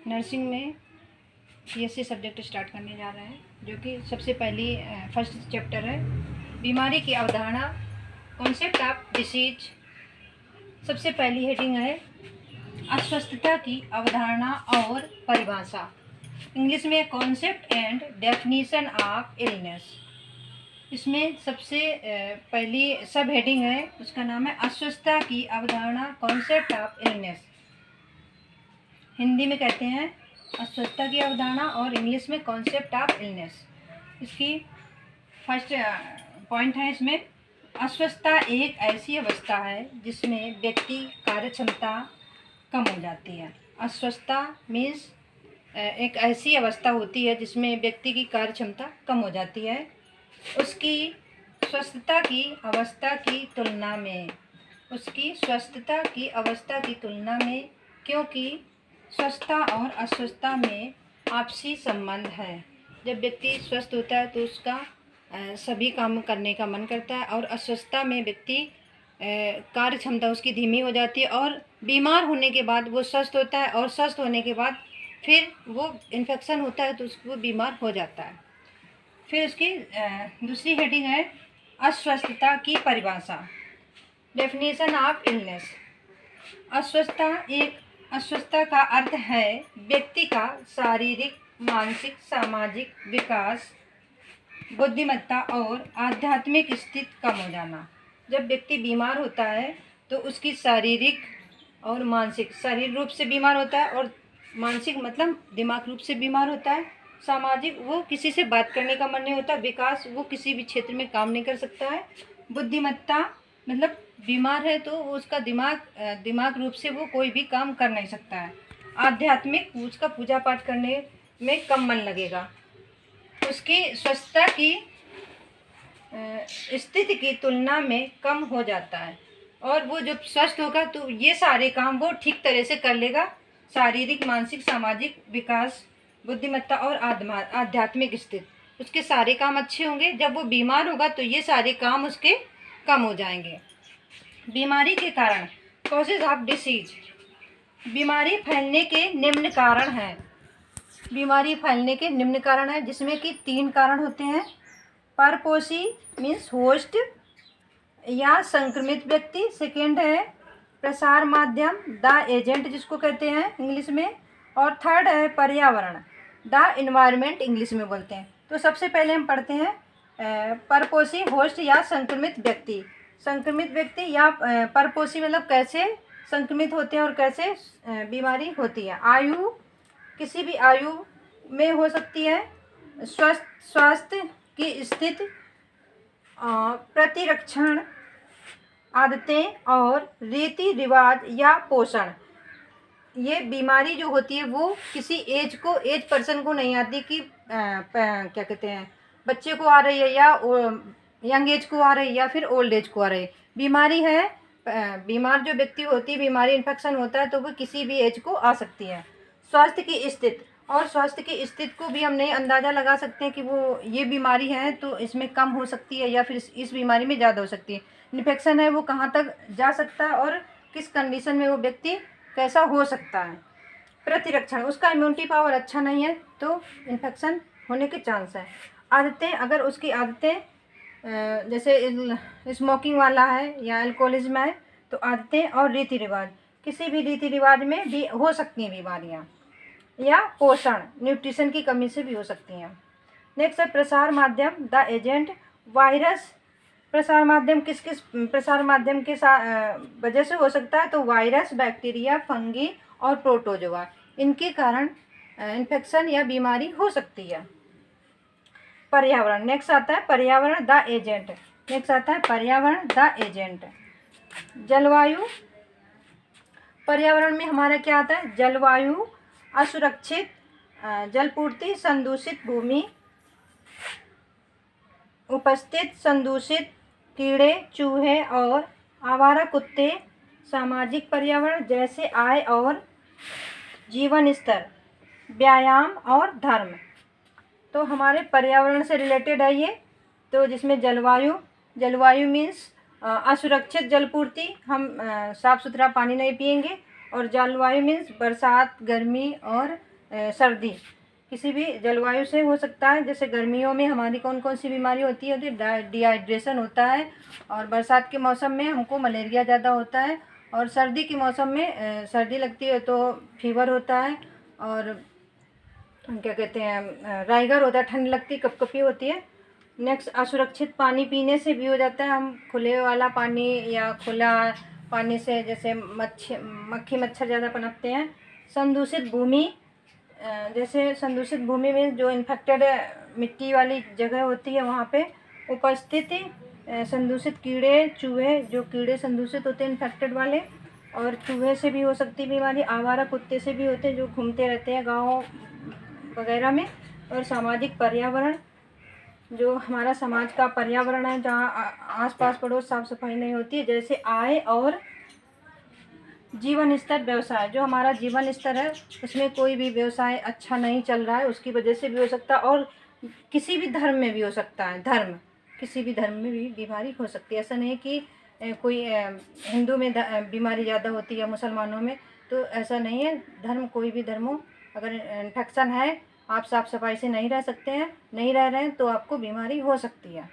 Nursing में PSC subject start करने जा रहे हैं, जो कि सबसे पहली फर्स्ट चैप्टर है बीमारी की अवधारणा, कॉन्सेप्ट ऑफ डिसीज। सबसे पहली हेडिंग है अस्वस्थता की अवधारणा और परिभाषा, इंग्लिश में concept and definition of illness. इसमें सबसे पहली सब हेडिंग है, उसका नाम है अस्वस्थता की अवधारणा, कॉन्सेप्ट ऑफ इलनेस। हिंदी में कहते हैं अस्वस्थता की अवधारणा और इंग्लिश में कॉन्सेप्ट ऑफ इलनेस। इसकी फर्स्ट पॉइंट है इसमें, अस्वस्थता एक ऐसी अवस्था है जिसमें व्यक्ति कार्य क्षमता कम हो जाती है। अस्वस्थता मीन्स एक ऐसी अवस्था होती है जिसमें व्यक्ति की कार्य क्षमता कम हो जाती है उसकी स्वस्थता की अवस्था की तुलना में, उसकी स्वस्थता की अवस्था की तुलना में, क्योंकि स्वस्थता और अस्वस्थता में आपसी संबंध है। जब व्यक्ति स्वस्थ होता है तो उसका सभी काम करने का मन करता है, और अस्वस्थता में व्यक्ति कार्य क्षमता उसकी धीमी हो जाती है, और बीमार होने के बाद वो स्वस्थ होता है, और स्वस्थ होने के बाद फिर वो इन्फेक्शन होता है तो उसको बीमार हो जाता है। फिर उसकी दूसरी हेडिंग है अस्वस्थता की परिभाषा, डेफिनेशन ऑफ इलनेस। अस्वस्थता का अर्थ है व्यक्ति का शारीरिक, मानसिक, सामाजिक विकास, बुद्धिमत्ता और आध्यात्मिक स्थिति कम हो जाना। जब व्यक्ति बीमार होता है तो उसकी शारीरिक और मानसिक, शारीरिक रूप से बीमार होता है, और मानसिक मतलब दिमाग रूप से बीमार होता है, सामाजिक वो किसी से बात करने का मन नहीं होता, विकास वो किसी भी क्षेत्र में काम नहीं कर सकता है, बुद्धिमत्ता मतलब बीमार है तो उसका दिमाग रूप से वो कोई भी काम कर नहीं सकता है, आध्यात्मिक उसका पूजा पाठ करने में कम मन लगेगा, उसकी स्वस्थता की स्थिति की तुलना में कम हो जाता है, और वो जब स्वस्थ होगा तो ये सारे काम वो ठीक तरह से कर लेगा, शारीरिक, मानसिक, सामाजिक विकास, बुद्धिमत्ता और आध्यात्मिक स्थिति, उसके सारे काम अच्छे होंगे। जब वो बीमार होगा तो ये सारे काम उसके कम हो जाएंगे। बीमारी के कारण, कॉजेज ऑफ डिसीज, बीमारी फैलने के निम्न कारण हैं। बीमारी फैलने के निम्न कारण हैं जिसमें कि 3 कारण होते हैं। परपोषी मीन्स होस्ट या संक्रमित व्यक्ति, सेकेंड है प्रसार माध्यम द एजेंट जिसको कहते हैं इंग्लिश में, और थर्ड है पर्यावरण द इन्वायरमेंट इंग्लिश में बोलते हैं। तो सबसे पहले हम पढ़ते हैं परपोषी, होस्ट या संक्रमित व्यक्ति। संक्रमित व्यक्ति या परपोषी मतलब कैसे संक्रमित होते हैं और कैसे बीमारी होती है। आयु किसी भी आयु में हो सकती है। स्वास्थ्य की स्थिति, प्रतिरक्षण, आदतें और रीति रिवाज या पोषण। ये बीमारी जो होती है वो किसी एज पर्सन को नहीं आती कि क्या कहते हैं बच्चे को आ रही है या यंग एज को आ रही है या फिर ओल्ड एज को आ रही है। बीमारी है, बीमार जो व्यक्ति होती है, बीमारी इन्फेक्शन होता है तो वो किसी भी एज को आ सकती है। स्वास्थ्य की स्थिति, और स्वास्थ्य की स्थिति को भी हम नहीं अंदाज़ा लगा सकते हैं कि वो ये बीमारी है तो इसमें कम हो सकती है या फिर इस बीमारी में ज़्यादा हो सकती है। इन्फेक्शन है वो कहाँ तक जा सकता है और किस कंडीशन में वो व्यक्ति कैसा हो सकता है। प्रतिरक्षण, उसका इम्यूनिटी पावर अच्छा नहीं है तो इन्फेक्शन होने के चांस है। आदतें, अगर उसकी आदतें जैसे स्मोकिंग वाला है या अल्कोहलिज्म है तो आदतें, और रीति रिवाज, किसी भी रीति रिवाज में भी हो सकती हैं बीमारियाँ, या पोषण, न्यूट्रिशन की कमी से भी हो सकती हैं। नेक्स्ट है प्रसार माध्यम द एजेंट। वायरस, प्रसार माध्यम किस किस प्रसार माध्यम के वजह से हो सकता है तो वायरस, बैक्टीरिया, फंगी और प्रोटोजोआ, इनके कारण इन्फेक्शन या बीमारी हो सकती है। पर्यावरण, नेक्स्ट आता है पर्यावरण द एजेंट। नेक्स्ट आता है पर्यावरण द एजेंट। जलवायु, पर्यावरण में हमारा क्या आता है, जलवायु, असुरक्षित जलपूर्ति, संदूषित भूमि, उपस्थित संदूषित कीड़े, चूहे और आवारा कुत्ते। सामाजिक पर्यावरण जैसे आय और जीवन स्तर, व्यायाम और धर्म। तो हमारे पर्यावरण से रिलेटेड है ये, तो जिसमें जलवायु मीन्स असुरक्षित जलपूर्ति, हम साफ़ सुथरा पानी नहीं पिएंगे, और जलवायु मीन्स बरसात, गर्मी और सर्दी किसी भी जलवायु से हो सकता है। जैसे गर्मियों में हमारी कौन कौन सी बीमारी होती है, तो डिहाइड्रेशन होता है, और बरसात के मौसम में हमको मलेरिया ज़्यादा होता है, और सर्दी के मौसम में सर्दी लगती है तो फीवर होता है, और क्या कहते हैं, राइगर होता है, ठंड लगती, कपकपी होती है। नेक्स्ट, असुरक्षित पानी पीने से भी हो जाता है। हम खुले वाला पानी या खुला पानी से जैसे मक्खी मच्छर ज़्यादा पनपते हैं। संदूषित भूमि, जैसे संदूषित भूमि में जो इन्फेक्टेड मिट्टी वाली जगह होती है वहाँ पे उपस्थित संदूषित कीड़े चूहे, जो कीड़े संदूषित होते हैं इन्फेक्टेड वाले, और चूहे से भी हो सकती है बीमारी, आवारा कुत्ते से भी होते हैं जो घूमते रहते हैं गाँव वगैरह में। और सामाजिक पर्यावरण, जो हमारा समाज का पर्यावरण है जहाँ आसपास पड़ोस साफ सफाई नहीं होती है। जैसे आय और जीवन स्तर, व्यवसाय, जो हमारा जीवन स्तर है उसमें कोई भी व्यवसाय अच्छा नहीं चल रहा है, उसकी वजह से भी हो सकता है। और किसी भी धर्म में भी हो सकता है, किसी भी धर्म में भी बीमारी हो सकती है। ऐसा नहीं कि कोई हिंदू में बीमारी ज़्यादा होती है, मुसलमानों में, तो ऐसा नहीं है। धर्म, कोई भी धर्म हो, अगर इन्फेक्शन है, आप साफ सफाई से नहीं रह सकते हैं, नहीं रह रहे हैं, तो आपको बीमारी हो सकती है।